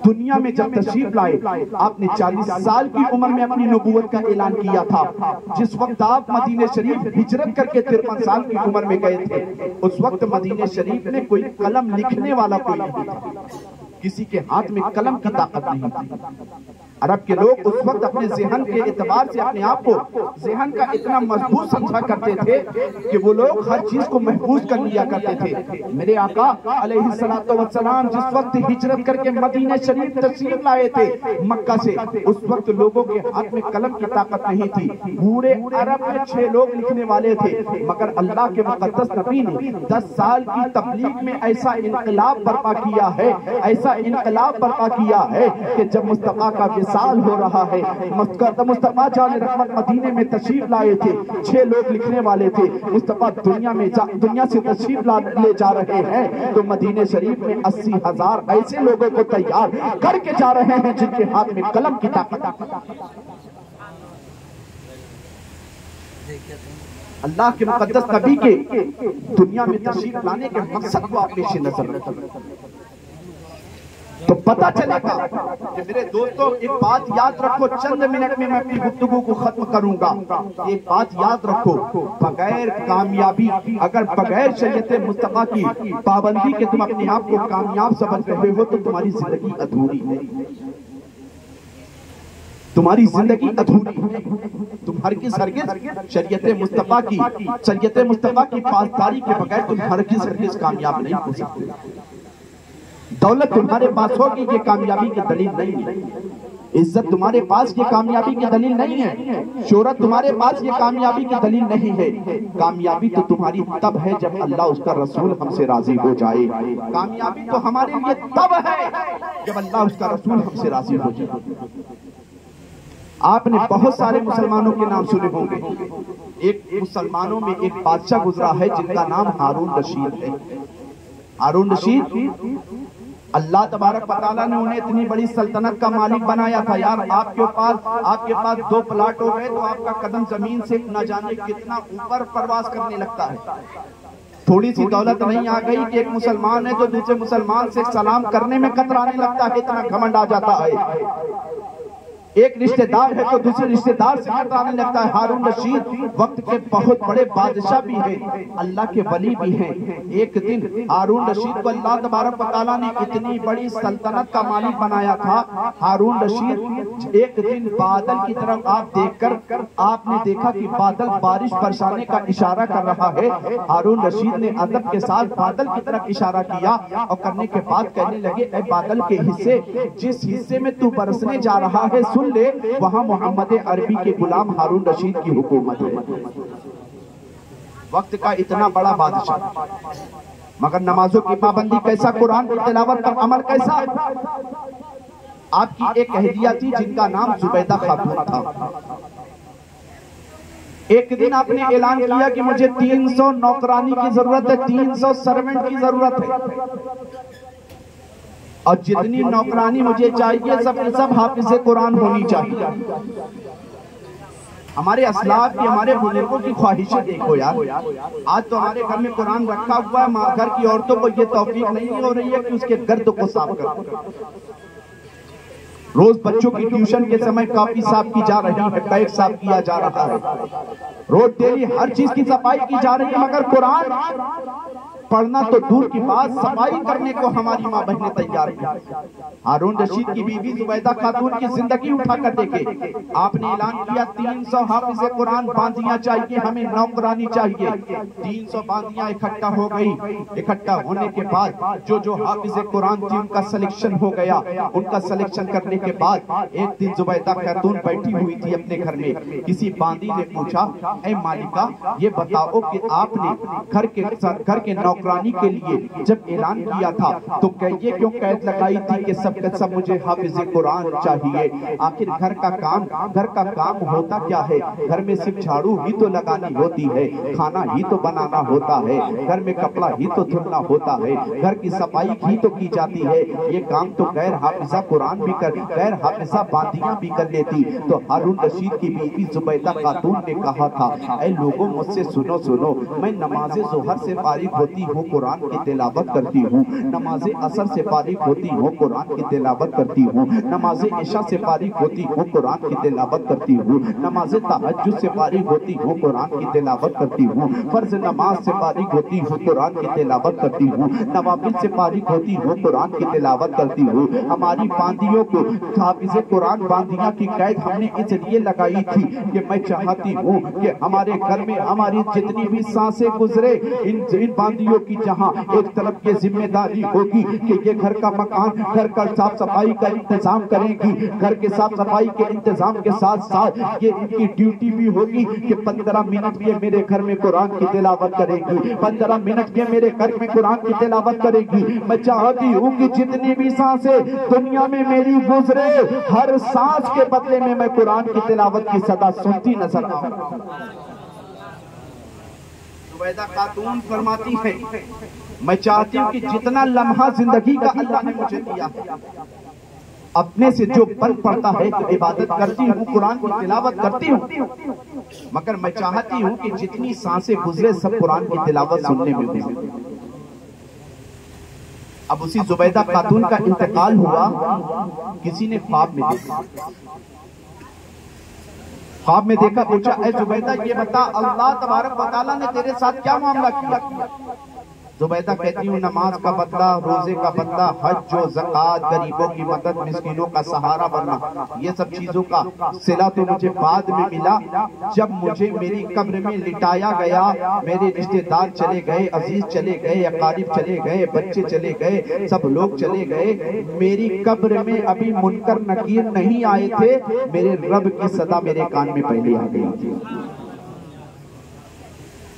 دنیا میں جب تشریف لائے، آپ نے 40 سال کی عمر میں اپنی نبوت کا اعلان کیا تھا۔ جس وقت آپ مدینہ شریف ہجرت کر کے 53 سال کی عمر میں گئے تھے، اس وقت مدینہ شریف میں کوئی قلم لکھنے والا کوئی نہیں تھا، کسی کے ہاتھ میں قلم کی طاقت نہیں تھی۔ عرب کے لوگ اس وقت اپنے ذہن کے اعتبار سے اپنے آپ کو ذہن کا اتنا مضبوط سمجھا کرتے تھے کہ وہ لوگ ہر چیز کو محفوظ کر لیا کرتے تھے۔ میرے آقا علیہ السلام جس وقت ہجرت کر کے مدینہ شریف تشریف لائے تھے مکہ سے، اس وقت لوگوں کے ہاتھ میں قلم کی طاقت نہیں تھی، پورے عرب میں 6 لوگ لکھنے والے تھے، مگر اللہ کے مقدس نبی نے 10 سال کی تبلیغ میں ایسا انقلاب برپا کیا ہے، ایسا ایسا انقلاب برپا کیا ہے کہ جب مصطفیٰ کا وصال ہو رہا ہے، مصطفیٰ جان رحمت مدینے میں تشریف لائے تھے، 6 لوگ لکھنے والے تھے، مصطفیٰ دنیا سے تشریف لے جا رہے ہیں تو مدینے شریف میں 80,000 ایسے لوگوں کو تیار کر کے جا رہے ہیں جن کے ہاتھ میں قلم کی طاقت۔ اللہ کے مقدس نبی کے دنیا میں تشریف لانے کے مقصد کو آپ پیش نظر رکھیں تو پتا چلے گا کہ میرے دوستوں ایک بات یاد رکھو، چند منٹ میں اپنی گفتگو کو ختم کروں گا۔ ایک بات یاد رکھو، بغیر کامیابی، اگر بغیر شریعت مصطفیٰ کی پابندی کے تم اپنے آپ کو کامیاب سمجھ رہے ہو تو تمہاری زندگی ادھوری ہے، تمہاری زندگی ادھوری ہے۔ تم ہرگز شریعت مصطفیٰ کی پاسداری کے بغیر تم ہرگز کامیاب نہیں ہو سکتے۔ دولت تمہارے پاس ہوگی یہ کامیابی کی دلیل نہیں ہے، عزت تمہارے پاس یہ کامیابی کی دلیل نہیں ہے، شہرت تمہارے پاس یہ کامیابی کی دلیل نہیں ہے۔ کامیابی تو تمہاری تب ہے جب اللہ اس کا رسول ہم سے راضی ہو جائے، کامیابی تو ہمارے لیے تب ہے جب اللہ اس کا رسول ہم سے راضی ہو جائے۔ آپ نے بہت سارے مسلمانوں کے نام سنے ہوں گے، ایک مسلمانوں میں ایک بادشاہ گزرا ہے جن کا نام ہارون رشید ہے۔ ہارون رشید، اللہ تبارک و تعالیٰ نے انہیں اتنی بڑی سلطنت کا مالک بنایا تھا۔ یار آپ کے پاس 2 پلاٹ ہو گئے تو آپ کا قدم زمین سے نہ جانے کتنا اوپر پرواز کرنے لگتا ہے۔ تھوڑی سی دولت نہیں آ گئی کہ ایک مسلمان ہے تو دوسرے مسلمان سے سلام کرنے میں کترانے لگتا ہے، اتنا گھمنڈ آ جاتا ہے۔ ایک رشتہ دار ہے تو دوسرے رشتہ دار سے کترانے لگتا ہے۔ ہارون رشید وقت کے بہت بڑے بادشاہ بھی ہیں، اللہ کے ولی بھی ہیں۔ ایک دن ہارون رشید کو اللہ تبارک و تعالیٰ نے اتنی بڑی سلطنت کا مالک بنایا تھا۔ ہارون رشید ایک دن بادل کی طرف آپ دیکھ کر آپ نے دیکھا کہ بادل بارش برسانے کا اشارہ کر رہا ہے۔ ہارون رشید نے ادب کے ساتھ بادل کی طرف اشارہ کیا اور کرنے کے بعد کہنے لگے، اے بادل کے حصے، جس حصے میں تو برسنے جا رہا ہے سن لے، وہاں محمد عربی کے غلام ہارون رشید کی حکومت ہے۔ وقت کا اتنا بڑا بادشاہ، مگر نمازوں کی پابندی کیسا، قرآن کی تلاوت پر عمل کیسا۔ آپ کی ایک اہلیہ تھی جن کا نام زبیدہ خاتون تھا۔ ایک دن آپ نے اعلان کیا کہ مجھے 300 نوکرانی کی ضرورت ہے، 300 سرونٹ کی ضرورت ہے، اور جتنی نوکرانی مجھے چاہیے سب حافظ قرآن ہونی چاہیے۔ ہمارے اسلاف کی، ہمارے بزرگوں کی خواہشیں دیکھو یار، آج تو ہمارے گھر میں قرآن رکھا ہوا ہے، گھر کی عورتوں کو یہ توفیق نہیں ہو رہی ہے کہ اس کے گرد کو صاف کریں۔ روز بچوں کی ٹیوشن کے سمے کاپی صاف کی جا رہی ہے، بیگ صاف کیا جا رہا ہے، روز ڈیلی ہر چیز کی صفائی کی جا رہی ہے، مگر قرآن پڑھنا تو دور کی بات، صفائی کرنے کو ہماری ماں بہنیں تیار ہیں۔ ہارون رشید کی بیوی زبیدہ خاتون کی زندگی اٹھا کر دیکھے، آپ نے اعلان کیا 300 حافظ قرآن باندیاں چاہیے، ہمیں نوکرانی چاہیے۔ 300 باندیاں اکٹھا ہو گئی، اکٹھا ہونے کے بعد جو حافظ قرآن تھی ان کا سلیکشن ہو گیا۔ ان کا سلیکشن کرنے کے بعد ایک دن زبیدہ خاتون بیٹھی ہوئی تھی اپنے گھر میں، کسی باندی نے پوچھا، اے مالکہ یہ بتاؤ کہ آپ نے گھر کے نوکرانی کے لیے جب اعلان کیا تھا تو یہ کیوں قید لگائی تھی کہ سب کے سب مجھے حافظ قرآن چاہیے؟ آخر گھر کا کام ہوتا کیا ہے؟ گھر میں صرف جھاڑو ہی تو لگانی ہوتی ہے، کھانا ہی تو بنانا ہوتا ہے، گھر میں کپڑا ہی تو دھلنا ہوتا ہے، گھر کی صفائی ہی تو کی جاتی ہے، یہ کام تو غیر حافظہ قرآن بھی غیر حافظہ باندیاں بھی کر لیتی۔ تو ہارون رشید کی بیوی زبیدہ خاتون نے کہا تھا، اے لوگوں مجھ سے سنو، میں نماز ظہر سے فارغ ہوتی ہوں قرآن کی تلاوت کرتی ہوں، نماز عصر سے فارغ ہوتی ہوں قرآن کی تلاوت کرتی ہوں، نماز عشاء سے فارغ ہوتی ہوں قرآن کی تلاوت کرتی ہوں، نماز تہجد سے فارغ ہوتی ہوں قرآن کی تلاوت کرتی ہوں، فرض نماز سے فارغ ہوتی ہوں قرآن کی تلاوت کرتی ہوں، نوافل سے فارغ ہوتی ہوں قرآن کی تلاوت کرتی ہوں۔ ہماری باندیوں کو حافظ قرآن باندیاں کی قید ہم نے اس لیے لگائی تھی کہ میں چاہتی ہوں کہ ہمارے گھر میں ہماری جتنی بھی سانسیں گزرے ان باندیوں کی جہاں ایک طرف یہ ذمہ داری ہوگی کہ یہ گھر کا مکان، گھر کا پر صاف صفائی کا انتظام کریں گی، گھر کے صاف صفائی کے انتظام کے ساتھ ساتھ یہ ان کی ڈیوٹی بھی ہوگی کہ 15 منٹ یہ میرے گھر میں قرآن کی تلاوت کرے گی، 15 منٹ یہ میرے گھر میں قرآن کی تلاوت کرے گی۔ میں چاہتی ہوں کہ جتنی بھی سانسیں دنیا میں میری گزرے، ہر سانس کے بدلے میں میں قرآن کی تلاوت کی صدا سنتی نظر آؤں۔ زبیدہ خاتون فرماتی ہے میں چاہتی ہوں کہ جتنا لمحہ زندگی کا اللہ نے مجھے دیا اپنے سے جو بن پڑتا ہے کہ عبادت کرتی ہوں، قرآن کی تلاوت کرتی ہوں، مگر میں چاہتی ہوں کہ جتنی سانسیں گزرے سب قرآن کی تلاوت سننے میں گزرے۔ اب اسی زبیدہ خاتون کا انتقال ہوا، کسی نے خواب میں دیکھا، خواب میں دیکھا، پوچھا اے زبیدہ یہ بتا اللہ تبارک و تعالیٰ نے تیرے ساتھ کیا معاملہ کیا؟ زبیدہ کہتی ہوں نماز کا بدلہ، روزے کا بدلہ، حج و زکوٰۃ، غریبوں کی مدد، مسکینوں کا سہارا بننا، یہ سب چیزوں کا صلہ تو مجھے بعد میں ملا۔ جب مجھے میری قبر میں لٹایا گیا، میرے رشتہ دار چلے گئے، عزیز چلے گئے، اقارب چلے گئے، بچے چلے گئے، سب لوگ چلے گئے، میری قبر میں ابھی منکر نکیر نہیں آئے تھے، میرے رب کی صدا میرے کان میں پہلے آ گئی تھی۔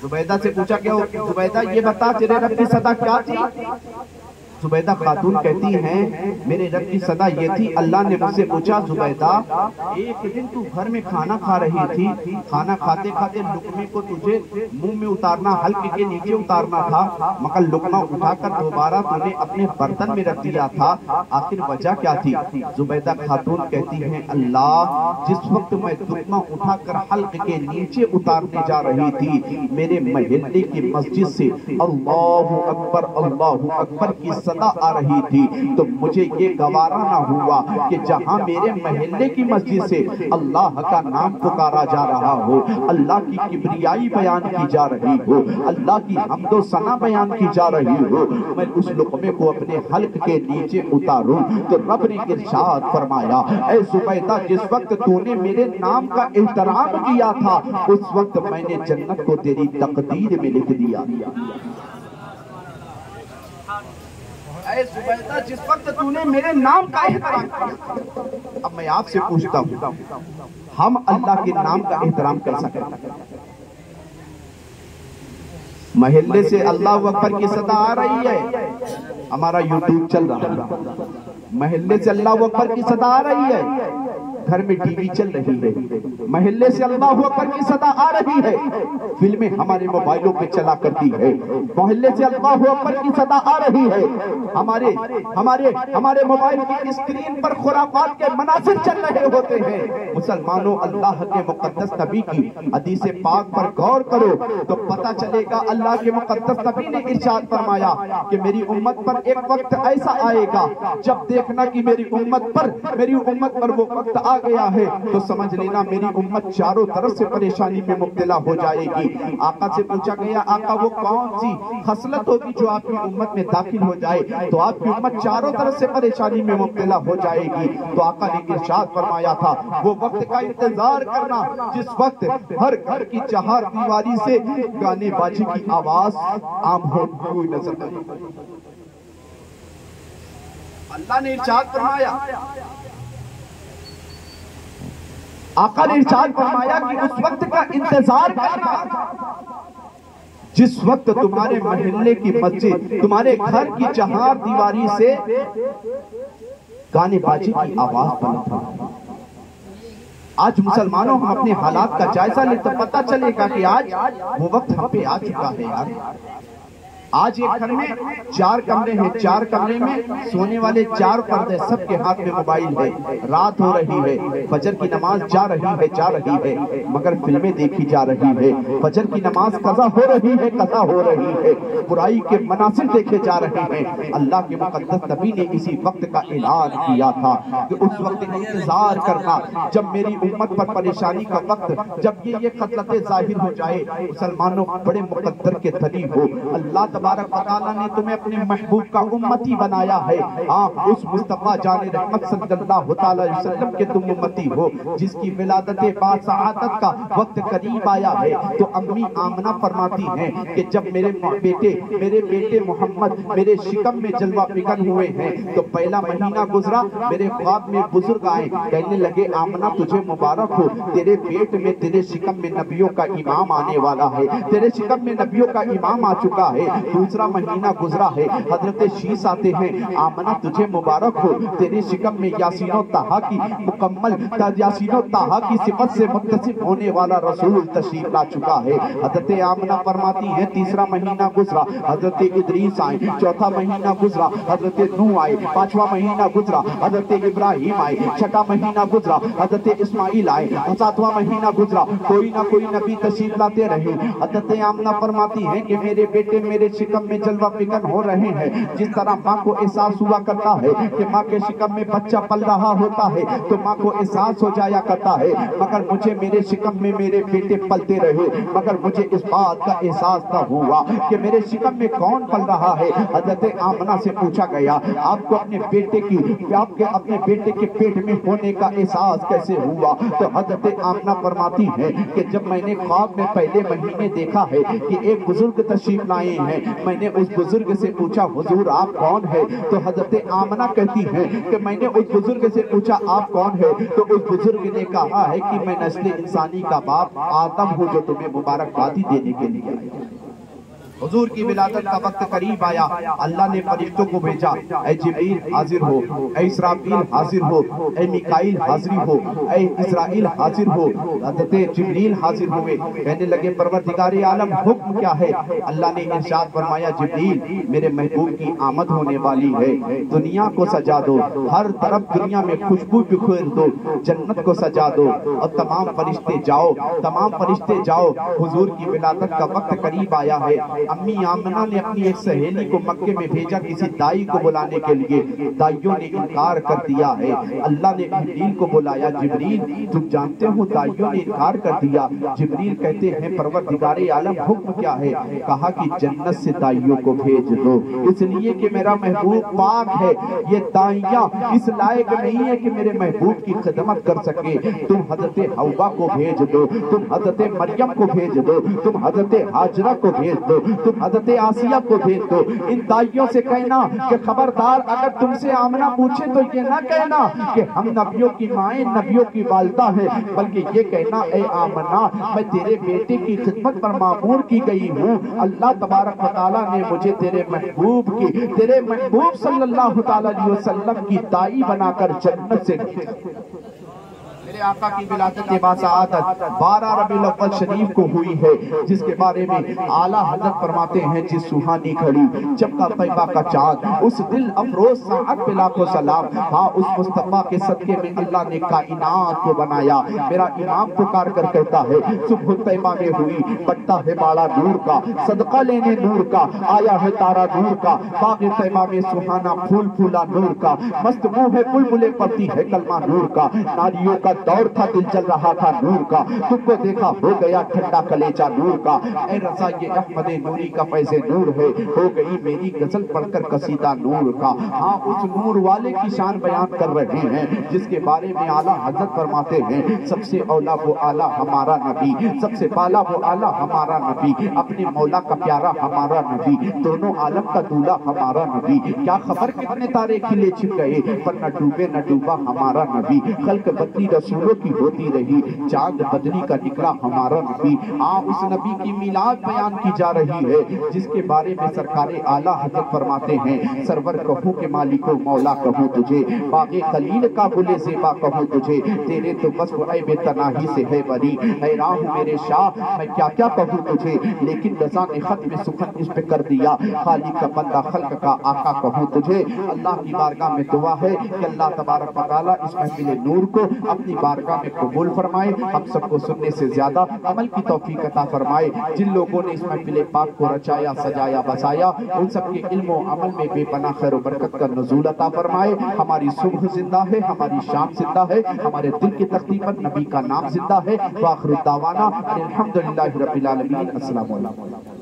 زبیدہ سے پوچھا کہ زبیدہ یہ بتا تیرے رب کی صدا کیا تھی؟ زبیدہ خاتون کہتی ہیں میرے رب کی صدا یہ تھی، اللہ نے مجھ سے پوچھا زبیدہ ایک دن تو گھر میں کھانا کھا رہی تھی، کھانا کھاتے کھاتے لقمے کو تجھے منہ میں اتارنا، حلق کے نیچے اتارنا تھا، مگر لقمہ اٹھا کر دوبارہ تو نے اپنے برتن میں رکھ دیا تھا، آخر وجہ کیا تھی؟ زبیدہ خاتون کہتی ہیں اللہ جس وقت میں لقمہ اٹھا کر حلق کے نیچے اتارنے جا رہی تھی، میرے محلے کی مسجد سے اللہ اکبر کی صدا آ رہی تھی، تو مجھے یہ گوارا نہ ہوا کہ جہاں میرے محلے کی مسجد سے اللہ کا نام پکارا جا رہا ہو، اللہ کی کبریائی بیان کی جا رہی ہو، اللہ کی حمد و ثنا بیان کی جا رہی ہو، میں اس لقمے کو اپنے حلق کے نیچے اتاروں۔ تو رب نے ارشاد فرمایا اے زبیدہ جس وقت تو نے میرے نام کا احترام کیا تھا اس وقت میں نے جنت کو تیری تقدیر میں لکھ دیا۔ اے زبیدہ جس وقت تو نے میرے نام کا احترام کیا۔ اب میں آپ سے پوچھتا ہوں ہم اللہ کے نام کا احترام کر سکتے ہیں؟ محلے سے اللہ اکبر کی صدا آ رہی ہے، ہمارا یوٹیوب چل رہا ہے، محلے سے اللہ اکبر کی صدا آ رہی ہے، گھر میں ٹی وی چل رہی ہے، محلے سے اللہ اکبر کی صدا آ رہی ہے، فلمیں ہمارے موبائلوں پہ چلا کرتی ہے، محلے سے اللہ اکبر کی صدا آ رہی ہے، ہمارے موبائل کی اسکرین پر خرافات کے مناظر چل رہے ہوتے ہیں۔ مسلمانوں اللہ کے مقدس نبی کی حدیث پاک پر غور کرو تو پتہ چلے گا اللہ کے مقدس نبی نے ارشاد فرمایا کہ میری امت پر ایک وقت ایسا آئے گا جب دیکھنا کہ میری امت پر وہ وقت آ گیا ہے تو سمجھ لینا میری امت چاروں طرف سے پریشانی میں مبتلا ہو جائے گی۔ آقا سے پوچھا گیا آقا وہ کون سی خصلت ہوگی جو آپ کی امت میں داخل ہو جائے تو آپ کی امت چاروں طرف سے پریشانی میں مبتلا ہو جائے گی؟ تو آقا نے ارشاد فرمایا تھا وہ وقت کا انتظار کرنا جس وقت ہر گھر کی چہار دیواری سے گانے باجے کی آواز عام ہوئی نظر آئی۔ اللہ نے ارشاد فرمایا، آقا نے ارشاد فرمایا کہ اس وقت کا انتظار کرنا جس وقت تمہارے محلے کی مسجد، تمہارے گھر کی چہار دیواری سے گانے باجے کی آواز بند تھا۔ آج مسلمانوں ہم اپنے حالات کا جائزہ لیں تو پتہ چلے گا کہ آج وہ وقت ہم پہ آ چکا ہے یار۔ آج ایک گھر میں 4 کمرے ہیں، 4 کمرے میں سونے والے 4 پردے، سب کے ہاتھ میں موبائل ہے، رات ہو رہی ہے، فجر کی نماز جا رہی ہے مگر فلمیں دیکھی جا رہی ہے، فجر کی نماز قضا ہو رہی ہے، برائی کے مناظر دیکھے جا رہے ہیں۔ اللہ کے مقدس نبی نے اسی وقت کا اعلان کیا تھا کہ اس وقت انتظار کرنا جب میری امت پر پریشانی کا وقت، جب یہ خصلتیں ظاہر ہو جائے، مسلمانوں بڑے مقدر کے دلی ہو، اللہ تبارک و تعالیٰ نے تمہیں اپنے محبوب کا امتی بنایا ہے، اس مصطفیٰ جان رحمت صلی اللہ تعالی وسلم کے تم امتی ہو جس کی ولادت باسعادت کا وقت قریب آیا ہے۔ تو امی آمنہ فرماتی ہیں کہ جب میرے بیٹے محمد میرے شکم میں جلوہ فکن ہوئے ہیں تو پہلا مہینہ گزرا، میرے خواب میں بزرگ آئے، کہنے لگے آمنہ تجھے مبارک ہو، تیرے پیٹ میں تیرے شکم میں نبیوں کا امام آنے والا ہے، تیرے شکم میں نبیوں کا امام آ چکا ہے۔ دوسرا مہینہ گزرا ہے، حضرت شیس آتے ہیں، آمنہ تجھے مبارک ہو، تیرے شکم میں یاسین و طٰہٰ کی مکمل یاسین و طٰہٰ کی صفت سے متصف ہونے والا رسول تشریف لا چکا ہے۔ حضرت آمنہ فرماتی ہے تیسرا مہینہ گزرا، حضرت ادریس آئے، چوتھا مہینہ گزرا، حضرت نوح آئے، پانچواں مہینہ گزرا، حضرت ابراہیم آئے، چھٹا مہینہ گزرا، حضرت اسماعیل آئے، ساتواں مہینہ گزرا، کوئی نہ کوئی نبی تشریف لاتے رہے۔ حضرت آمنہ فرماتی ہے کہ میرے بیٹے میرے شکم میں جلوہ فکن ہو رہے ہیں، جس طرح ماں کو احساس ہوا کرتا ہے کہ ماں کے شکم میں بچہ پل رہا ہوتا ہے تو ماں کو احساس ہو جایا کرتا ہے، مگر مجھے میرے شکم میں میرے بیٹے پلتے رہے، مگر مجھے اس بات کا احساس نہ ہوا کہ میرے شکم میں کون پل رہا ہے۔ حضرت آمنہ سے پوچھا گیا آپ کو اپنے بیٹے کے پیٹ میں ہونے کا احساس کیسے ہوا؟ تو حضرت آمنہ فرماتی ہے کہ جب میں نے خواب میں پہلے مہینے دیکھا ہے کہ ایک بزرگ تشریف لائے ہیں، میں نے اس بزرگ سے پوچھا حضور آپ کون ہے؟ تو حضرت آمنہ کہتی ہے کہ میں نے اس بزرگ سے پوچھا آپ کون ہے؟ تو اس بزرگ نے کہا ہے کہ میں نسل انسانی کا باپ آدم ہوں جو تمہیں مبارکبادی دینے کے لیے آیا۔ حضور کی ولادت کا وقت قریب آیا، اللہ نے فرشتوں کو بھیجا، اے جبریل حاضر ہو، اے اسرافیل حاضر ہو، اے میکائیل حاضر ہو، اے اسرائیل حاضر ہو۔ حضرت جبریل حاضر ہوئے، کہنے لگے پروردگار عالم حکم کیا ہے؟ اللہ نے ارشاد فرمایا جبریل میرے محبوب کی آمد ہونے والی ہے، دنیا کو سجا دو، ہر طرف دنیا میں خوشبو بکھیر دو، جنت کو سجا دو، اور تمام فرشتے جاؤ، حضور کی ولادت کا وقت قریب آیا ہے۔ امی آمنہ نے اپنی ایک سہیلی کو مکے میں بھیجا کسی دائی کو بلانے کے لیے، دائیوں نے انکار کر دیا ہے۔ اللہ نے جبریل کو بلایا، جبریل تم جانتے ہو دائیوں نے انکار کر دیا۔ جبریل کہتے ہیں پروردگار عالم حکم کیا ہے؟ کہا کہ جنت سے دائیوں کو بھیج دو، اس لیے کہ میرا محبوب پاک ہے، یہ دائیاں اس لائق نہیں ہے کہ میرے محبوب کی خدمت کر سکے۔ تم حضرت حوا کو بھیج دو، تم حضرت مریم کو بھیج دو، تم حضرت ہاجرہ کو بھیج دو، تم حضرت آسیہ کو بھیج دو۔ ان دائیوں سے کہنا کہ خبردار اگر تم سے آمنہ پوچھے تو یہ نہ کہنا کہ ہم نبیوں کی مائیں نبیوں کی والدہ ہیں، بلکہ یہ کہنا اے آمنہ میں تیرے بیٹے کی خدمت پر مامور کی گئی ہوں، اللہ تبارک و تعالیٰ نے مجھے تیرے محبوب صلی اللہ تعالیٰ علیہ وسلم کی دائی بنا کر جنت سے میرے آقا کی ولادت باسعادت 12 ربیع الاول شریف کو ہوئی ہے، جس کے بارے میں اعلیٰ حضرت فرماتے ہیں جس سوہانی گھڑی جب کا طیبہ کا چاند اس دل افروز ساعت پہ لاکھوں سلام، ہاں اس مصطفیٰ کے صدقے میں اللہ نے کائنات کو بنایا۔ میرا امام پکار کر کہتا ہے صبح طیبہ میں ہوئی بٹتا ہے باڑا نور کا، صدقہ لینے نور کا آیا ہے تارا نور کا، باغ طیبہ میں سہانا پھول پھولا نور کا، مست منہ ہے بلبلیں پڑتی ہے کلمہ نور کا، ناریوں کا دور تھا دل چل رہا تھا نور کا، تم کو دیکھا ہو گیا ٹھنڈا کلیجہ نور کا، اے رضا یہ احمد نوری کا فیض نور ہے، ہو گئی میری غزل پڑھ کر قصیدہ نور کا۔ ہاں اس نور والے کی شان بیان کر رہے ہیں جس کے بارے میں اعلیٰ حضرت فرماتے ہیں سب سے اولا وہ اعلیٰ ہمارا نبی، سب سے بالا وہ اعلیٰ ہمارا نبی، اپنے مولا کا پیارا ہمارا نبی، دونوں عالم کا دولہ ہمارا نبی، کیا خبر کتنے تارے کھلے چھپ گئے پر نہ ڈوبے نہ ڈوبا ہمارا نبی، خلق بدلی رسولوں کی ہوتی رہی، چاند بدلی کا نکلا ہمارا نبی۔ اس نبی کی میلاد بیان کی جا رہی ہے جس کے بارے میں سرکار اعلیٰ حضرت فرماتے ہیں سرور کہوں کہ مالک و مولا کہوں تجھے، باغ خلیل کا گل زیبا کہوں تجھے، تیرے تو وصف عیب تناہی سے ہے بری، اے راہ میرے شاہ میں کیا کیا کہوں تجھے، لیکن رضا نے ختم سخن اس پہ کر دیا، خالق کا بندہ خلق کا آقا کہوں تجھے۔ اللہ کی بارگاہ میں دعا ہے کہ اللہ تبارک و تعالیٰ اس محفل نور کو اپنی بارگاہ میں قبول فرمائے، ہم سب کو سننے سے زیادہ عمل کی توفیق عطا فرمائے۔ جن لوگوں نے اس محفل پاک کو رچایا سجایا بسایا ان سب کے علم و عمل میں بے پناہ خیر و برکت کا نزول عطا فرمائے۔ ہماری صبح زندہ ہے، ہماری شام زندہ ہے، ہمارے دل کی تختی پر نبی کا نام زندہ ہے۔ وآخر دعوانا الحمدللہ رب العالمین۔ السلام علیکم۔